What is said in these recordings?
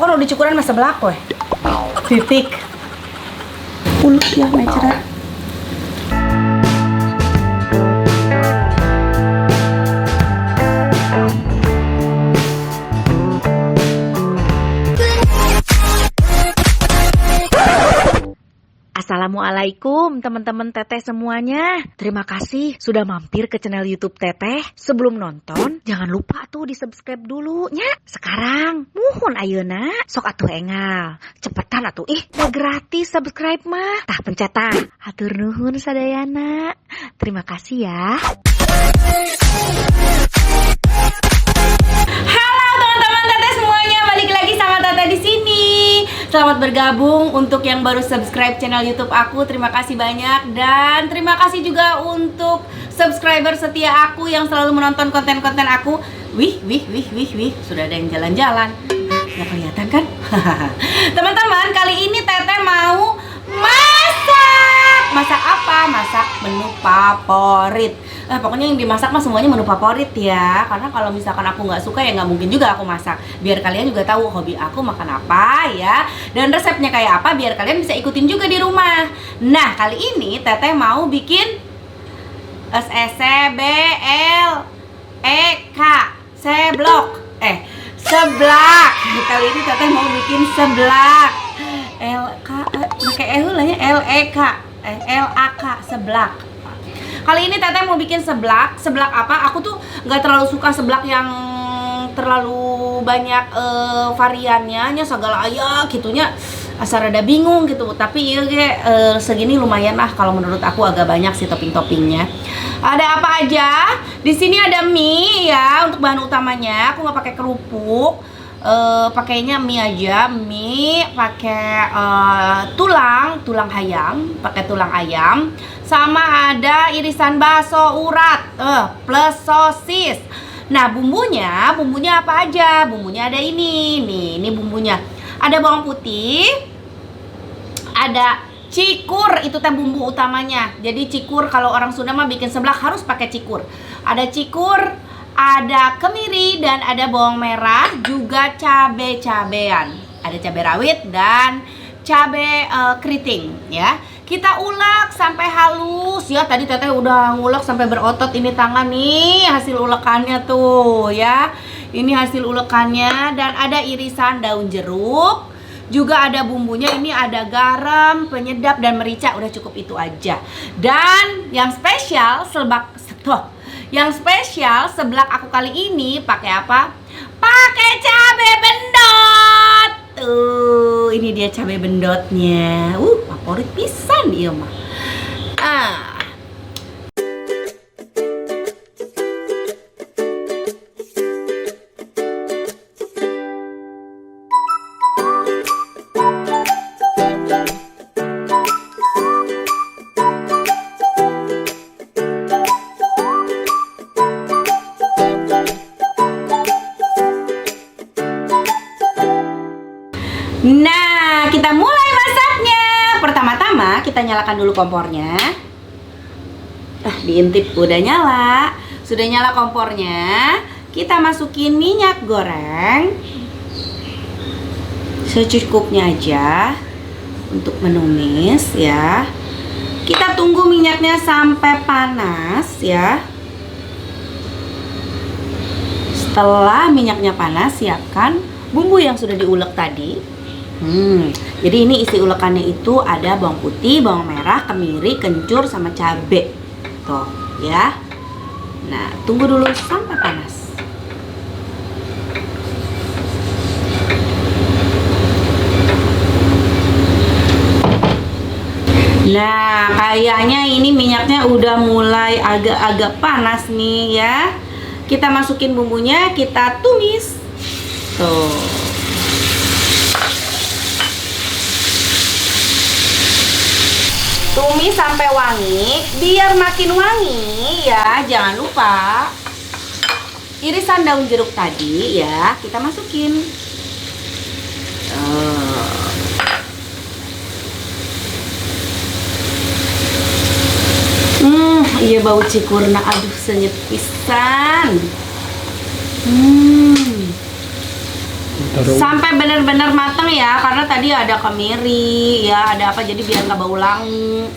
pokoknya udah cukuran masa belak weh. Titik. Uluk ya mecerah. Assalamualaikum teman-teman Teteh semuanya. Terima kasih sudah mampir ke channel YouTube Teteh. Sebelum nonton, jangan lupa tuh di-subscribe dulu nya. Sekarang, muhun ayeuna, sok atuh engal. Cepetan atuh, udah gratis subscribe mah. Tah pencet tah. Hatur nuhun sadayana. Terima kasih ya. Halo teman-teman Teteh semuanya, balik lagi sama Teteh di sini. Selamat bergabung untuk yang baru subscribe channel YouTube aku. Terima kasih banyak dan terima kasih juga untuk subscriber setia aku yang selalu menonton konten-konten aku. Wih, sudah ada yang jalan-jalan. Nggak kelihatan kan? Teman-teman, kali ini Teteh mau masak. Masak apa? Masak menu favorit. Pokoknya yang dimasak mah semuanya menu favorit ya. Karena kalau misalkan aku nggak suka ya nggak mungkin juga aku masak. Biar kalian juga tahu hobi aku makan apa ya. Dan resepnya kayak apa biar kalian bisa ikutin juga di rumah. Nah kali ini Teteh mau bikin SECBLEK seblak. Kali ini Teteh mau bikin seblak. Pakai lah ya, LAK seblak. Kali ini Teteh mau bikin seblak. Seblak apa? Aku tuh nggak terlalu suka seblak yang terlalu banyak variannya, segala aya gitunya. Asal rada bingung gitu. Tapi ya segini lumayan lah kalau menurut aku agak banyak sih topping-toppingnya. Ada apa aja? Di sini ada mie ya untuk bahan utamanya. Aku nggak pakai kerupuk. Pakainya mie aja, mie pakai tulang ayam, pakai tulang ayam, sama ada irisan bakso urat plus sosis. Nah bumbunya apa aja? Bumbunya ada ini bumbunya. Ada bawang putih, ada cikur, itu teh bumbu utamanya. Jadi cikur kalau orang Sunda mah bikin seblak harus pakai cikur. Ada cikur, ada kemiri dan ada bawang merah, juga cabe-cabean. Ada cabe rawit dan cabe keriting ya. Kita ulek sampai halus ya. Tadi Teteh udah ngulek sampai berotot ini tangan nih, hasil ulekannya tuh ya. Ini hasil ulekannya dan ada irisan daun jeruk. Juga ada bumbunya, ini ada garam, penyedap dan merica. Udah cukup itu aja. Dan yang spesial seblak aku kali ini pakai apa? Pakai cabe bendot. Ini dia cabe bendotnya. Favorit pisan ieu mah. Nah, kita mulai masaknya. Pertama-tama kita nyalakan dulu kompornya. Diintip udah nyala. Sudah nyala kompornya. Kita masukin minyak goreng secukupnya aja untuk menumis ya. Kita tunggu minyaknya sampai panas ya. Setelah minyaknya panas, siapkan bumbu yang sudah diulek tadi. Jadi ini isi ulekannya itu ada bawang putih, bawang merah, kemiri, kencur, sama cabe. Tuh ya. Nah, tunggu dulu sampai panas. Nah, kayaknya ini minyaknya udah mulai agak-agak panas nih ya. Kita masukin bumbunya, kita tumis. Tuh. Tumis sampai wangi, biar makin wangi ya. Jangan lupa irisan daun jeruk tadi ya, kita masukin. Iya bau cikurna, aduh senyet pisan. Sampai benar-benar ya, karena tadi ada kemiri ya, ada apa, jadi biar nggak bau langu.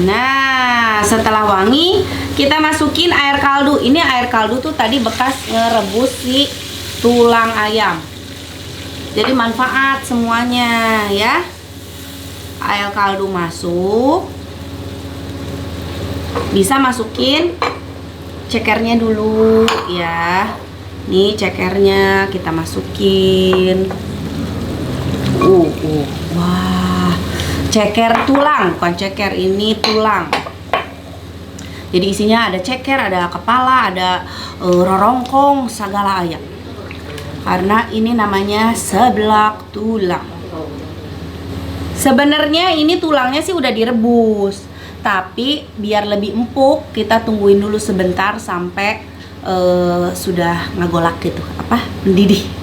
Nah, setelah wangi, kita masukin air kaldu. Ini air kaldu tuh tadi bekas ngerebus si tulang ayam. Jadi manfaat semuanya ya. Air kaldu masuk. Bisa masukin cekernya dulu ya. Nih cekernya kita masukin. Wah. Ceker tulang, bukan ceker, ini tulang. Jadi isinya ada ceker, ada kepala, ada rorongkong, segala ayam. Karena ini namanya seblak tulang. Sebenarnya ini tulangnya sih udah direbus, tapi biar lebih empuk kita tungguin dulu sebentar sampai sudah ngagolak gitu, mendidih.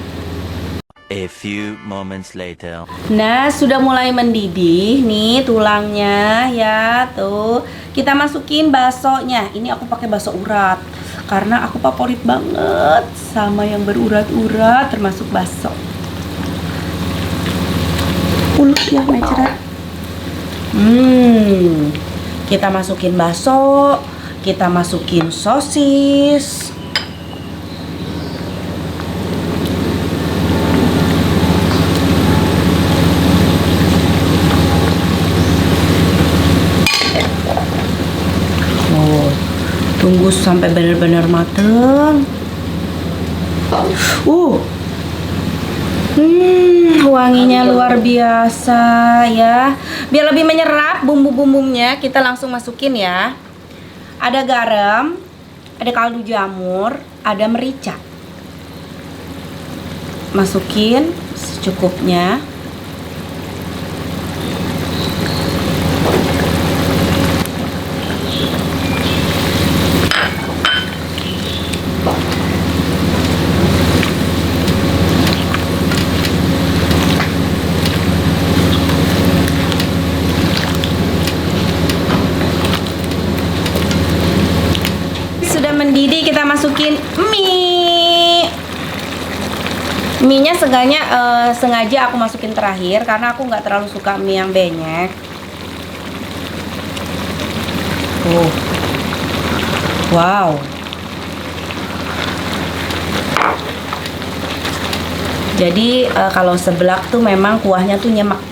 A few moments later. Nah, sudah mulai mendidih nih tulangnya ya, tuh. Kita masukin baksonya. Ini aku pakai bakso urat karena aku favorit banget sama yang berurat-urat, termasuk bakso. Uluk ya, meceret. Kita masukin bakso, kita masukin sosis. Tunggu sampai benar-benar mateng. Wanginya luar biasa ya. Biar lebih menyerap bumbu-bumbunya, kita langsung masukin ya. Ada garam, ada kaldu jamur, ada merica. Masukin secukupnya. Mendidih, kita masukin mie. Mie-nya sengaja aku masukin terakhir karena aku nggak terlalu suka mie yang benyek. Wow. Jadi kalau seblak tuh memang kuahnya tuh nyemek.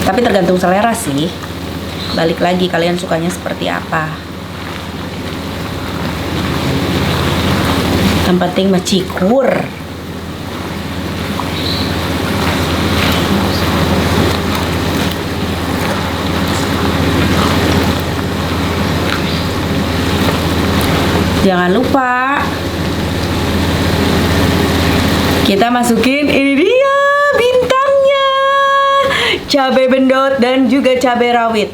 Tapi tergantung selera sih. Balik lagi kalian sukanya seperti apa. Yang penting mecikur. Jangan lupa kita masukin, ini dia bintangnya, cabai bendot dan juga cabai rawit.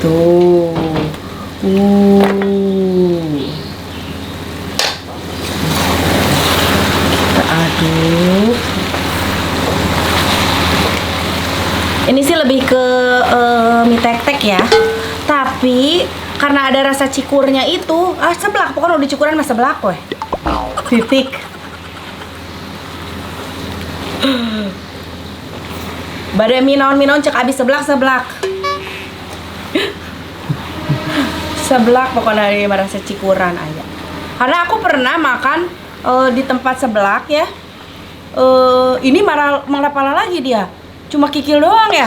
Tuh. Kita aduk. Ini sih lebih ke mie tek-tek ya. Tapi karena ada rasa cikurnya itu, seblak, pokoknya udah cikuran mas seblak weh. Titik. Badai minon cek abis seblak. Seblak pokoknya dari rasa cikuran aja. Karena aku pernah makan di tempat seblak ya. Ini malah pala lagi dia. Cuma kikil doang ya.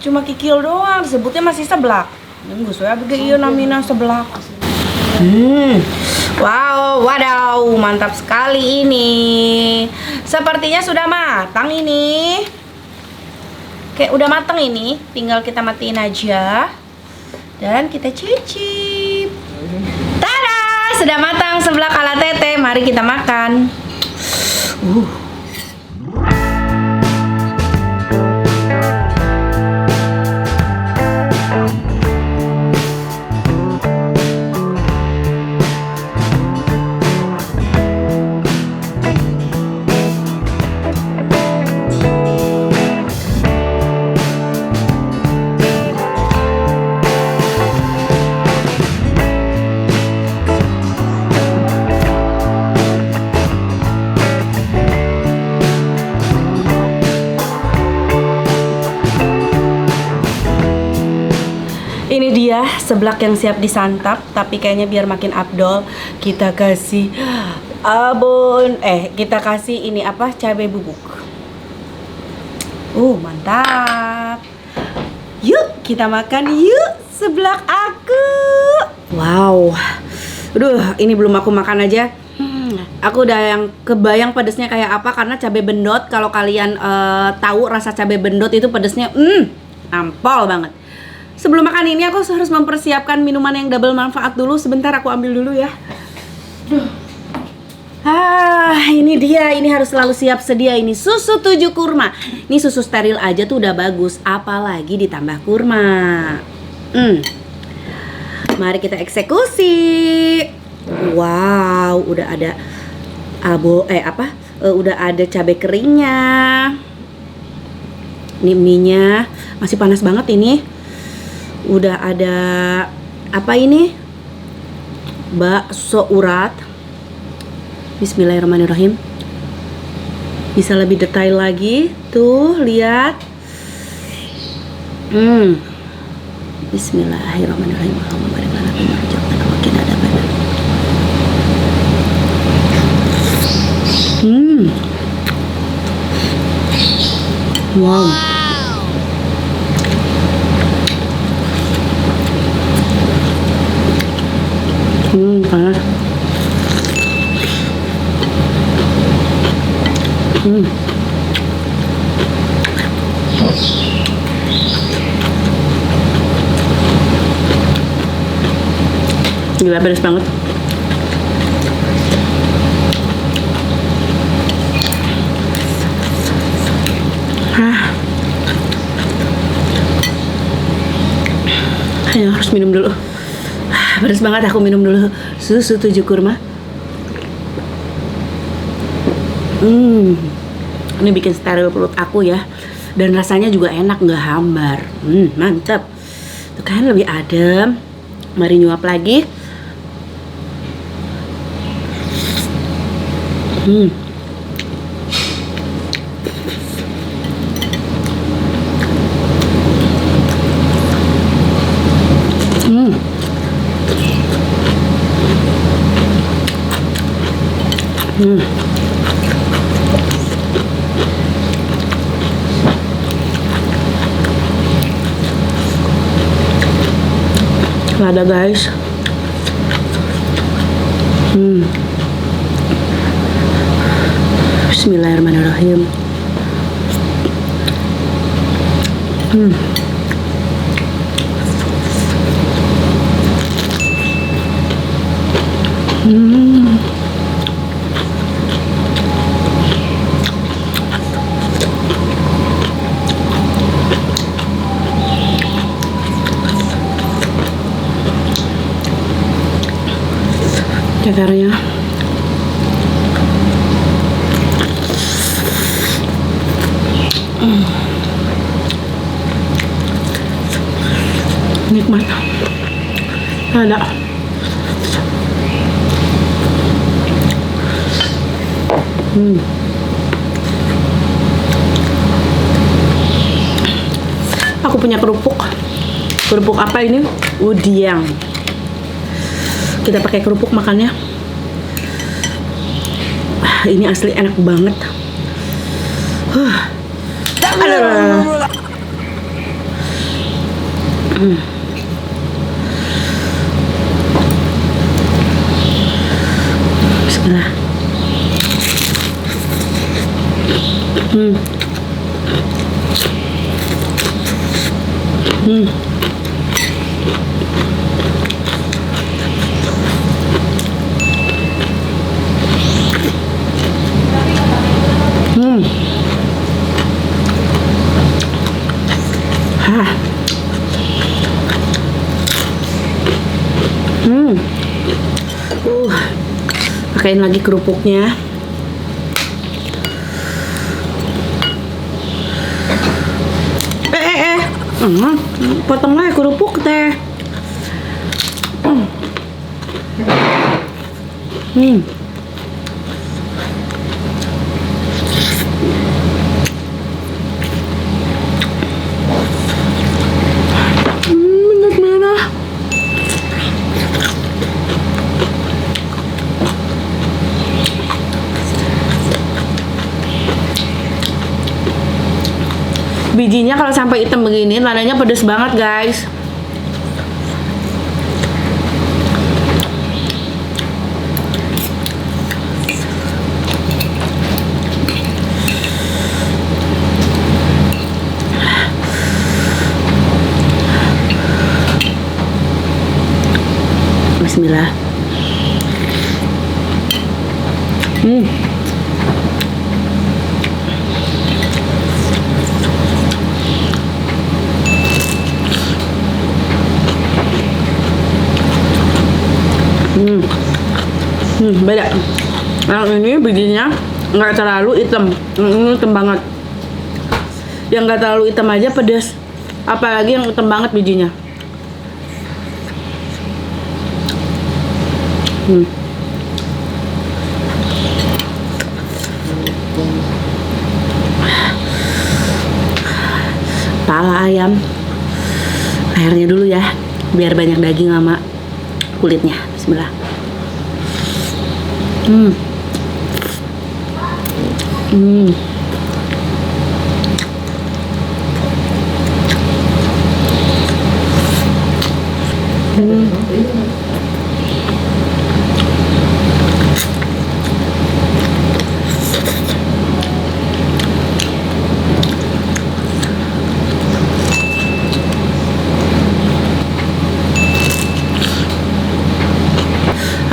Cuma kikil doang, disebutnya masih seblak. Nunggu saya begitu namina seblak. Wow, wadaw, mantap sekali ini. Sepertinya sudah matang ini. Kayak udah matang ini, tinggal kita matiin aja. Dan kita cicip. Tada, sudah matang seblak ala Teteh. Mari kita makan. Ini dia seblak yang siap disantap, tapi kayaknya biar makin abdol kita kasih kita kasih ini apa? Cabai bubuk. Mantap. Yuk, kita makan yuk seblak aku. Wow. Aduh, ini belum aku makan aja. Aku udah yang kebayang pedesnya kayak apa karena cabai bendot. Kalau kalian tahu rasa cabai bendot itu pedesnya nampol banget. Sebelum makan ini aku harus mempersiapkan minuman yang double manfaat dulu. Sebentar aku ambil dulu ya. Ini dia. Ini harus selalu siap sedia. Ini susu 7 kurma. Ini susu steril aja tuh udah bagus. Apalagi ditambah kurma. Mari kita eksekusi. Wow, udah ada udah ada cabai keringnya. Ini mie-nya masih panas banget ini. Udah ada apa ini? Bakso urat. Bismillahirrahmanirrahim. Bisa lebih detail lagi. Tuh, lihat. Bismillahirrahmanirrahim. Allahumma barik lana fima razaqtana wa qina adzabannar. Wow. Panas. Gila, pedas banget. Ayo, harus minum dulu. Pedas banget, aku minum dulu susu 7 kurma. Ini bikin steril perut aku ya. Dan rasanya juga enak, nggak hambar. Mantap. Tuh kan lebih adem. Mari nyuap lagi. Lada guys. Bismillahirrahmanirrahim. Cakarnya nikmat. Ada aku punya kerupuk apa ini? Udiang. Kita pakai kerupuk makannya. Ini asli enak banget. Bismillah. Pakein lagi kerupuknya. Potong lagi kerupuk teh. Bener-bener Bijinya kalau sampai hitam begini, tandanya pedes banget guys. Bismillah. Beda. Yang ini bijinya nggak terlalu hitam, ini hitam banget. Yang nggak terlalu hitam aja pedas, apalagi yang hitam banget bijinya. Pala ayam, airnya dulu ya, biar banyak daging sama kulitnya. Bismillah.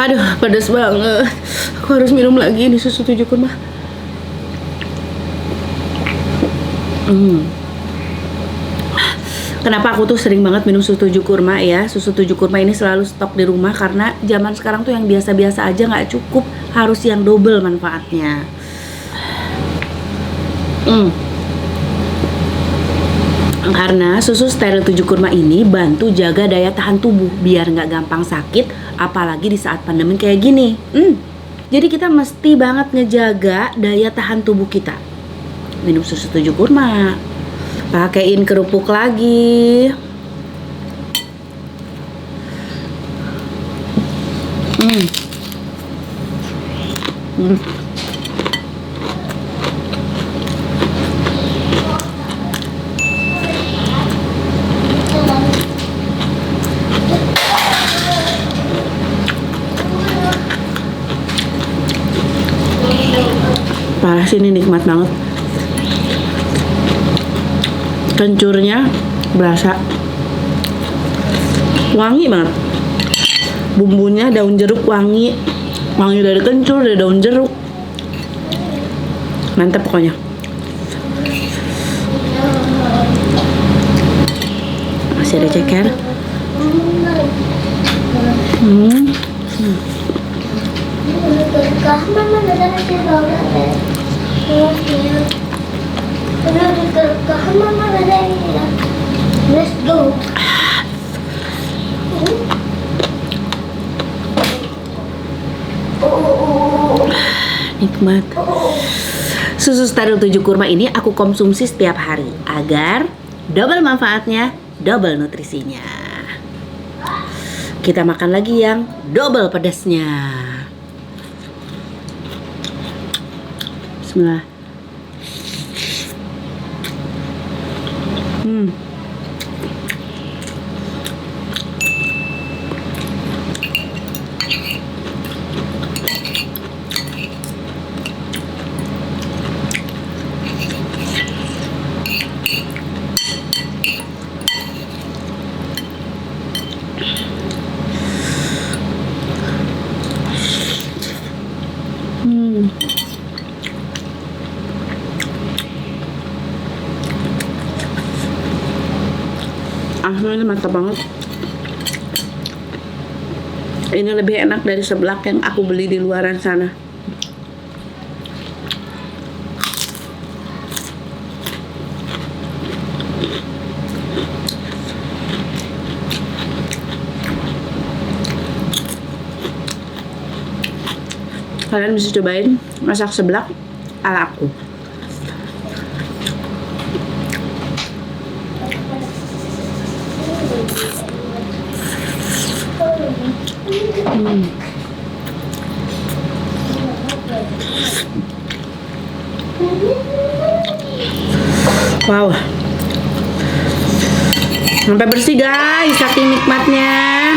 Aduh, pedas banget. Aku harus minum lagi ini susu 7 kurma. Kenapa aku tuh sering banget minum susu 7 kurma ya? Susu 7 kurma ini selalu stok di rumah karena zaman sekarang tuh yang biasa-biasa aja nggak cukup, harus yang double manfaatnya. Karena susu steril 7 kurma ini bantu jaga daya tahan tubuh biar nggak gampang sakit, apalagi di saat pandemi kayak gini. Jadi kita mesti banget ngejaga daya tahan tubuh kita. Minum susu 7 kurma, pakein kerupuk lagi. Parah sih, ini nikmat banget. Kencurnya berasa wangi banget. Bumbunya daun jeruk wangi dari kencur, dari daun jeruk. Mantap pokoknya. Masih ada ceker. Let's go. Nikmat. Susu steril 7 kurma ini aku konsumsi setiap hari agar double manfaatnya, double nutrisinya. Kita makan lagi yang double pedasnya. Bismillah. Ini mantap banget. Ini lebih enak dari seblak yang aku beli di luaran sana. Kalian bisa cobain masak seblak ala aku. Wow, Sampai bersih guys, saking nikmatnya.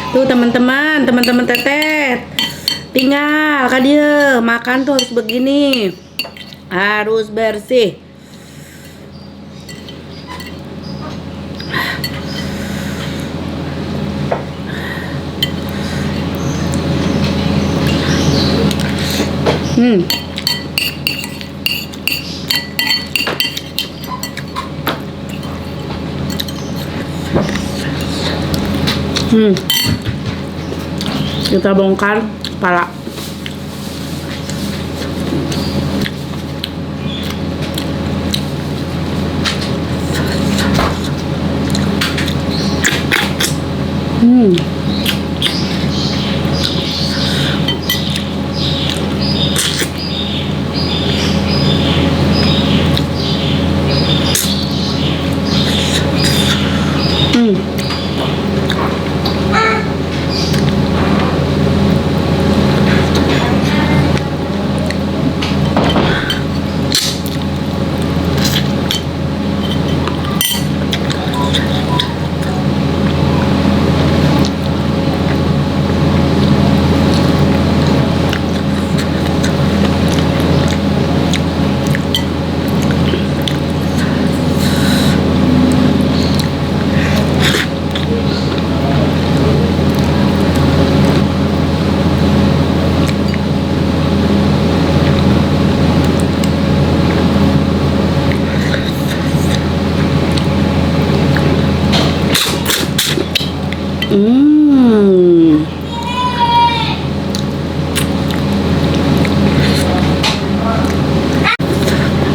Tuh teman-teman teteh. Tinggal kan dia makan tuh harus begini. Harus bersih. Kita bongkar kepala.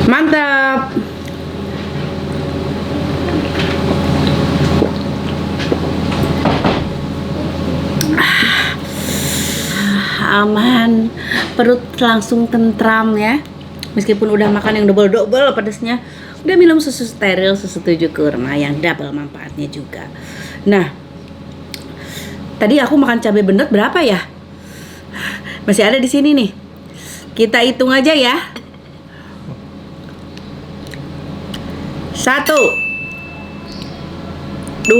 Mantap. Aman, perut langsung tentram ya. Meskipun udah makan yang double pedasnya, udah minum susu steril, susu 7 kurma yang double manfaatnya juga. Nah, tadi aku makan cabai bendet berapa ya? Masih ada di sini nih. Kita hitung aja ya. 1 2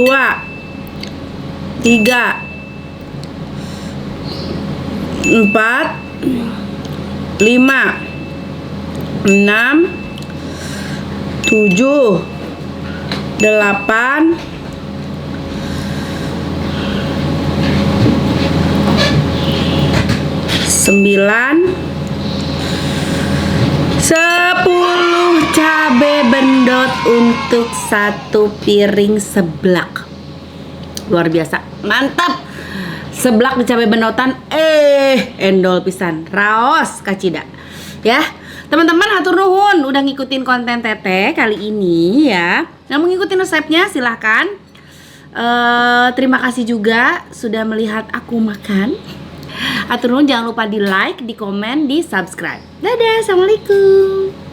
3 4 5 6 7 8 9 10 cabai bendot untuk 1 piring seblak. Luar biasa, mantap. Seblak di cabai bendotan, endol pisan, raos kacida. Ya, teman-teman hatur nuhun udah ngikutin konten teteh kali ini ya. Yang mau ngikutin resepnya silahkan. Terima kasih juga sudah melihat aku makan. Hatur nuhun, jangan lupa di like, di komen, di subscribe. Dadah, assalamualaikum.